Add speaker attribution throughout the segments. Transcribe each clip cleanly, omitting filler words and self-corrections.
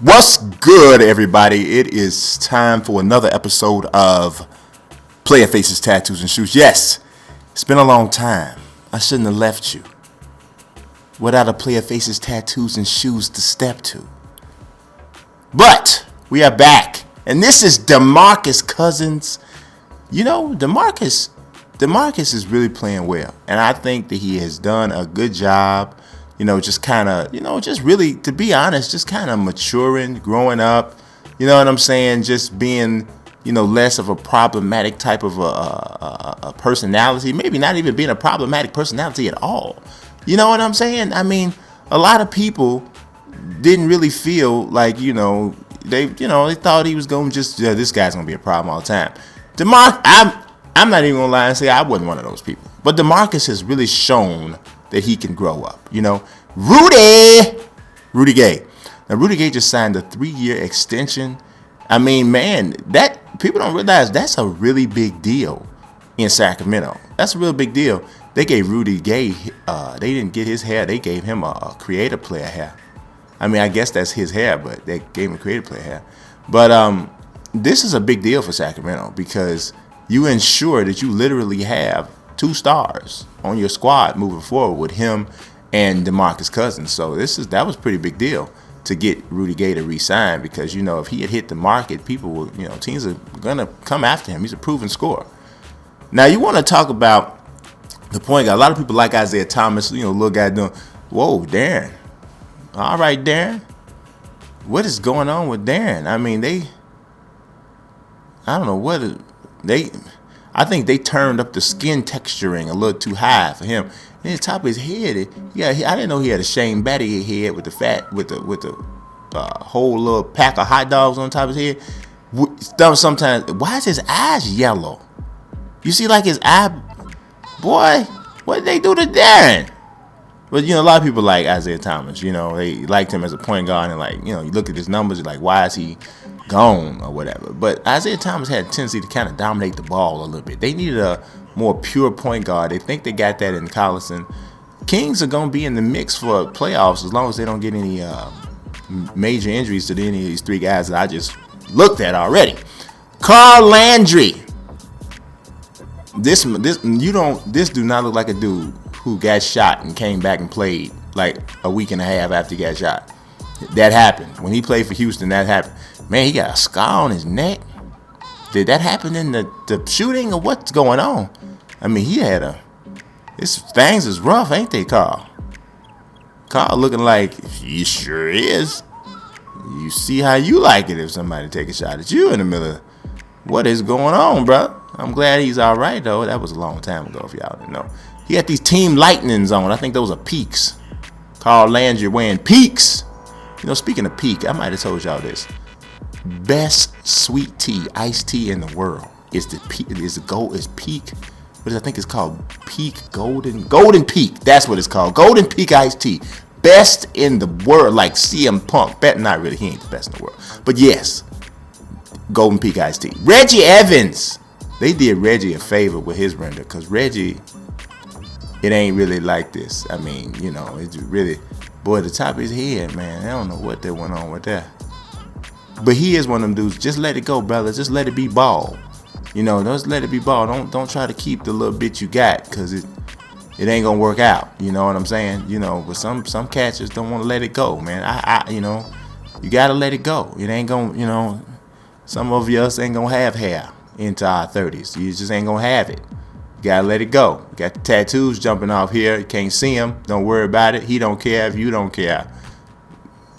Speaker 1: What's good, everybody? It is time for another episode of Player Faces, Tattoos, and Shoes. Yes, it's been a long time. I shouldn't have left you without a Player Faces, Tattoos, and Shoes to step to. But we are back, and this is DeMarcus Cousins. You know, DeMarcus is really playing well, and I think that he has done a good job. You know, just kind of, just really, to be honest, just kind of maturing, growing up. You know what I'm saying? Just being, less of a problematic type of a personality. Maybe not even being a problematic personality at all. You know what I'm saying? I mean, a lot of people didn't really feel like, they thought he was going to this guy's going to be a problem all the time. I'm not even going to lie and say I wasn't one of those people. But DeMarcus has really shown that he can grow up, Rudy Gay. Now, Rudy Gay just signed a 3-year extension. I mean, man, that people don't realize that's a really big deal in Sacramento. That's a real big deal. They gave Rudy Gay, they didn't get his hair. They gave him a creative player hair. I mean, I guess that's his hair, but they gave him a creative player hair. But this is a big deal for Sacramento because you ensure that you literally have 2 stars on your squad moving forward with him and DeMarcus Cousins. So that was a pretty big deal to get Rudy Gay to re-sign because, if he had hit the market, people will, teams are going to come after him. He's a proven scorer. Now, you want to talk about the point guard. A lot of people like Isaiah Thomas, little guy doing, whoa, Darren. All right, Darren. What is going on with Darren? I mean, I don't know what I think they turned up the skin texturing a little too high for him. And the top of his head, I didn't know he had a Shane Battier head with the whole little pack of hot dogs on top of his head. Sometimes, why is his eyes yellow? You see, like his eye, boy. What did they do to Darren? But a lot of people like Isaiah Thomas. They liked him as a point guard, and you look at his numbers, you're like, why is he gone or whatever? But Isaiah Thomas had a tendency to kind of dominate the ball a little bit. They needed a more pure point guard. They think they got that in Collison. Kings are going to be in the mix for playoffs as long as they don't get any major injuries to any of these 3 guys that I just looked at already. Carl Landry. This do not look like a dude who got shot and came back and played like a week and a half after he got shot. That happened. When he played for Houston, that happened. Man, he got a scar on his neck. Did that happen in the shooting or what's going on? I mean, things is rough, ain't they, Carl? Carl looking like, he sure is. You see how you like it if somebody take a shot at you in the middle of, what is going on, bro? I'm glad he's all right, though. That was a long time ago, if y'all didn't know. He had these Team Lightnings on. I think those are Peaks. Carl Landry wearing Peaks. Speaking of Peak, I might have told y'all this. Best sweet tea, iced tea in the world is Peak. What I think it's called? Peak Golden Peak. That's what it's called. Golden Peak iced tea. Best in the world, like CM Punk. Not really, he ain't the best in the world. But yes, Golden Peak iced tea. Reggie Evans. They did Reggie a favor with his render because Reggie, it ain't really like this. I mean, it's really, boy, the top of his head, man. I don't know what they went on with that. But he is one of them dudes. Just let it go, brother. Just let it be ball. Just let it be ball. Don't try to keep the little bit you got because it ain't gonna work out. You know what I'm saying? But some catchers don't want to let it go, man. You gotta let it go. It ain't gonna, some of us ain't gonna have hair into our 30s. You just ain't gonna have it. You gotta let it go. You got the tattoos jumping off here. You can't see them. Don't worry about it. He don't care if you don't care.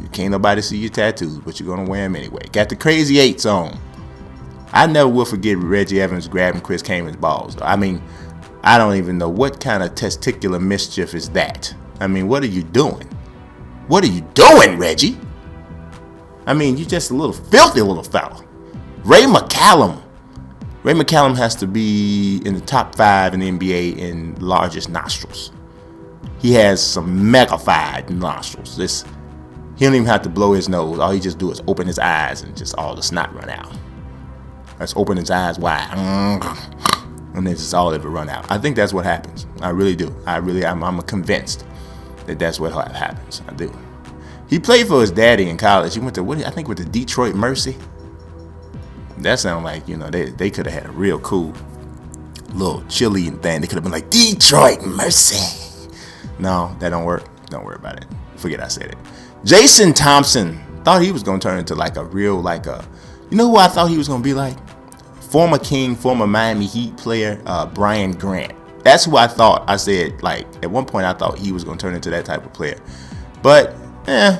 Speaker 1: You can't nobody see your tattoos, but you're going to wear them anyway. Got the crazy 8s on. I never will forget Reggie Evans grabbing Chris Kaman's balls. I mean, I don't even know what kind of testicular mischief is that. I mean, what are you doing? What are you doing, Reggie? I mean, you're just a little filthy little fella. Ray McCallum. Ray McCallum has to be in the top 5 in the NBA in largest nostrils. He has some magnified nostrils. He don't even have to blow his nose. All he just do is open his eyes and just all the snot run out. Let's open his eyes wide. And then just all of it run out. I think that's what happens. I really do. I'm convinced that that's what happens. I do. He played for his daddy in college. He went to I think with the Detroit Mercy. That sounded like, you know, they could have had a real cool little chili thing. They could have been like Detroit Mercy. No, that don't work. Don't worry about it. Forget I said it. Jason Thompson, thought he was gonna turn into like a real, like a, you know who I thought he was gonna be like? Former King, former Miami Heat player, Brian Grant. That's who I thought. I said, like, at one point I thought he was gonna turn into that type of player. But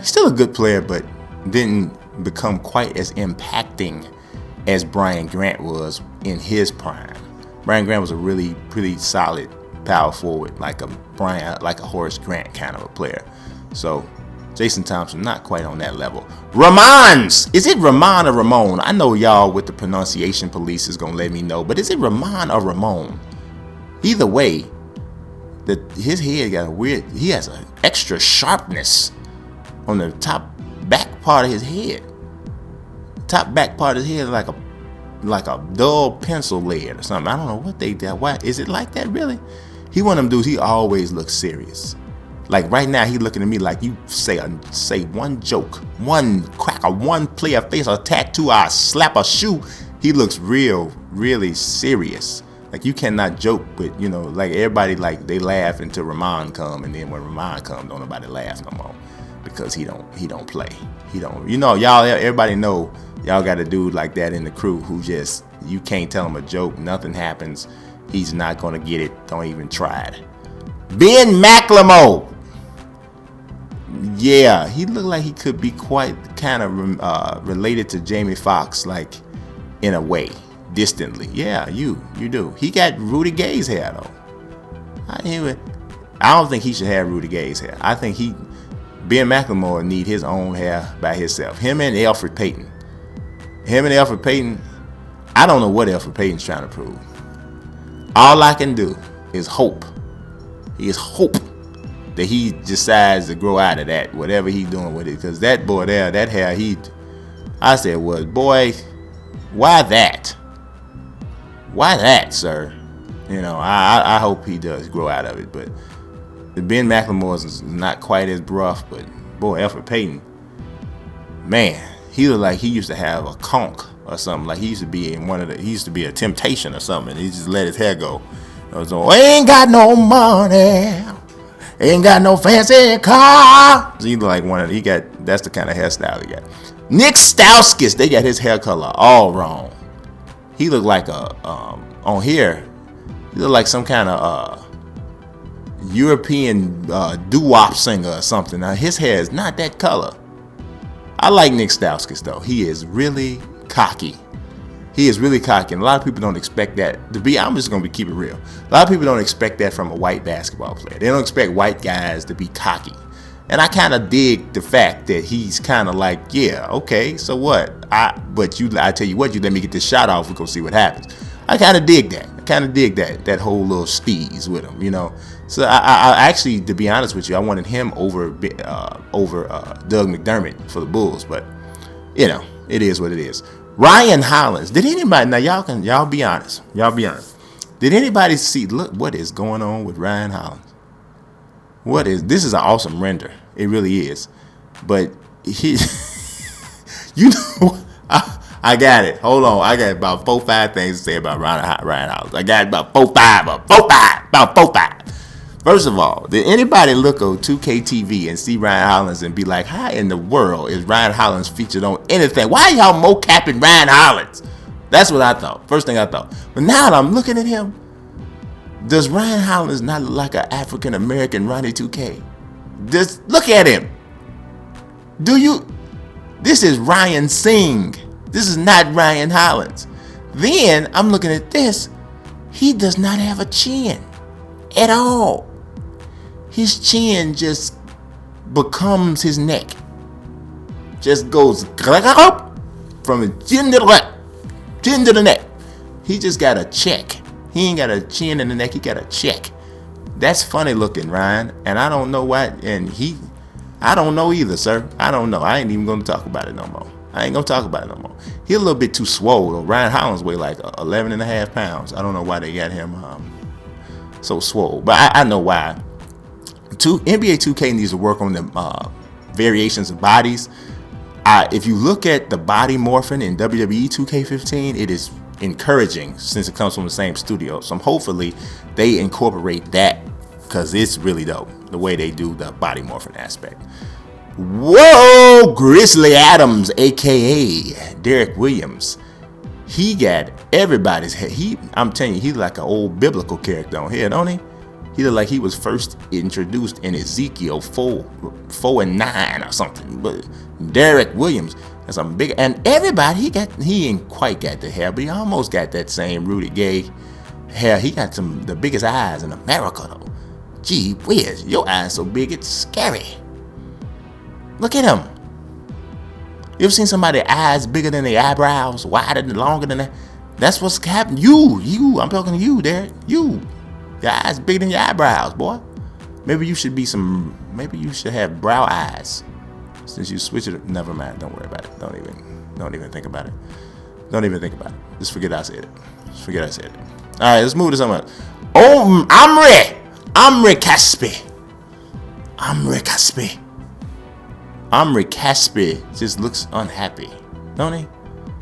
Speaker 1: still a good player, but didn't become quite as impacting as Brian Grant was in his prime. Brian Grant was a really pretty solid power forward, like a Horace Grant kind of a player. So Jason Thompson, not quite on that level. Ramon's! Is it Ramon or Ramon? I know y'all with the pronunciation police is gonna let me know, but is it Ramon or Ramon? Either way, his head got a weird. He has an extra sharpness on the top back part of his head. Top back part of his head like a dull pencil lead or something. I don't know what they did. Why is it like that really? He one of them dudes. He always looks serious. Like right now, he looking at me like you say one joke, one cracker, one play a face, a tattoo, or slap a shoe. He looks really serious. Like you cannot joke with, you know, like everybody like they laugh until Ramon come, and then when Ramon come, don't nobody laugh no more because he don't play. He don't. You know, y'all everybody know y'all got a dude like that in the crew who just you can't tell him a joke, nothing happens. He's not gonna get it. Don't even try it. Ben McLemore. Yeah, he looked like he could be quite kind of related to Jamie Foxx, like in a way, distantly. Yeah, you do. He got Rudy Gay's hair though. I don't think he should have Rudy Gay's hair. I think Ben McLemore need his own hair by himself. Him and Elfrid Payton. I don't know what Elfrid Payton's trying to prove. All I can do is hope. Hope that he decides to grow out of that, whatever he's doing with it. Because that boy there, that hair, I said, well, boy, why that? Why that, sir? You know, I hope he does grow out of it. But the Ben McLemore's is not quite as rough, but boy, Elfrid Payton, man, he looked like he used to have a conch or something. Like he used to be a Temptation or something. And he just let his hair go. So, ain't got no money, ain't got no fancy car. So he look like that's the kind of hairstyle he got. Nik Stauskas, they got his hair color all wrong. He looked like on here, he looked like some kind of European doo-wop singer or something. Now his hair is not that color. I like Nik Stauskas though. He is really cocky. And a lot of people don't expect that. I'm just going to keep it real. A lot of people don't expect that from a white basketball player. They don't expect white guys to be cocky. And I kind of dig the fact that he's kind of like, yeah, okay, so what? I tell you what, you let me get this shot off, we're going to see what happens. I kind of dig that. That whole little steez with him, you know. So I actually, to be honest with you, I wanted him over Doug McDermott for the Bulls. But, you know, it is what it is. Ryan Hollins. Did anybody, now y'all be honest. Did anybody see, look what is going on with Ryan Hollins? This is an awesome render. It really is. But he, you know, I got it. Hold on. I got about 4-5 things to say about Ryan Hollins. I got about 4-5. First of all, did anybody look on 2K TV and see Ryan Hollins and be like, how in the world is Ryan Hollins featured on anything? Why y'all mo-capping Ryan Hollins? That's what I thought. First thing I thought. But now that I'm looking at him, does Ryan Hollins not look like an African American Ronnie 2K? Just look at him. This is Ryan Singh. This is not Ryan Hollins. Then I'm looking at this. He does not have a chin at all. His chin just becomes his neck. Just goes from the chin to the neck. He just got a check. He ain't got a chin in the neck. He got a check. That's funny looking, Ryan. And I don't know why. I don't know either, sir. I don't know. I ain't even going to talk about it no more. He a little bit too swole. Ryan Hollins weigh like 11 and a half pounds. I don't know why they got him so swole. But I know why. NBA 2K needs to work on them variations of bodies. If you look at the body morphing in WWE 2K15, it is encouraging since it comes from the same studio. So hopefully they incorporate that, because it's really dope the way they do the body morphing aspect. Whoa, Grizzly Adams, aka Derrick Williams. He got everybody's head. I'm telling you, he's like an old biblical character on here, don't he? He looked like he was first introduced in Ezekiel 4 and 9 or something. But Derrick Williams has some big, and everybody he ain't quite got the hair, but he almost got that same Rudy Gay hair. He got the biggest eyes in America though. Gee whiz, your eyes so big it's scary. Look at him. You ever seen somebody's eyes bigger than their eyebrows, wider and longer than that? That's what's happening. You, I'm talking to you, Derrick. You. Your eyes bigger than your eyebrows, boy. Maybe you should have brow eyes. Since you switch it, never mind. Don't worry about it. Don't even think about it. Don't even think about it. Just forget I said it. All right, let's move to something else. Oh, Omri Casspi. Just looks unhappy, don't he?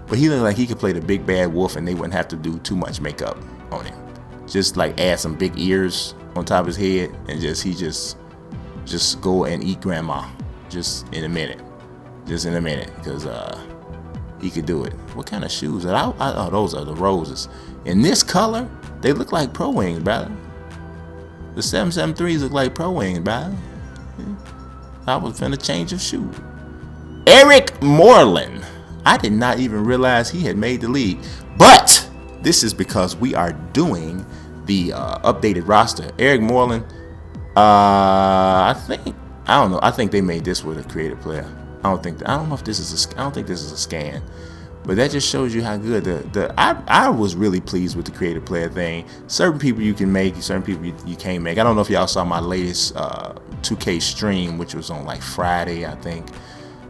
Speaker 1: But he looked like he could play the big bad wolf and they wouldn't have to do too much makeup on him. Just like add some big ears on top of his head and just go and eat grandma just in a minute, because he could do it. What kind of shoes? Oh, those are the roses. In this color, they look like Pro Wings, brother. The 773s look like Pro Wings, brother. I was finna change of shoe. Eric Moreland. I did not even realize he had made the league, but this is because we are doing the updated roster. Eric Moreland, I think they made this with a creative player. I don't think this is a scan, but that just shows you how good I was really pleased with the creative player thing. Certain people you can make, certain people you can't make. I don't know if y'all saw my latest 2K stream, which was on like Friday, I think.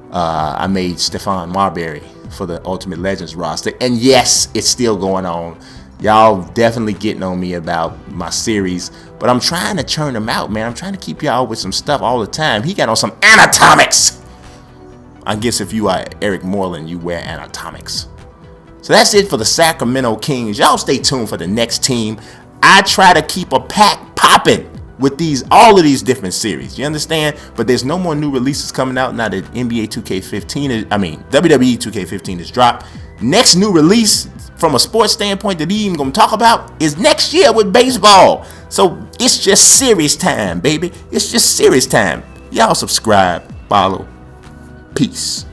Speaker 1: I made Stephon Marbury for the Ultimate Legends roster, and yes, it's still going on. Y'all definitely getting on me about my series, but I'm trying to churn them out, man. I'm trying to keep y'all with some stuff all the time. He got on some anatomics. I guess if you are Eric Moreland, you wear anatomics. So that's it for the Sacramento Kings. Y'all stay tuned for the next team. I try to keep a pack popping with all of these different series. You understand? But there's no more new releases coming out now that WWE 2K15 is dropped. Next new release from a sports standpoint that he even gonna talk about is next year with baseball. So it's just series time, baby. It's just series time. Y'all subscribe, follow. Peace.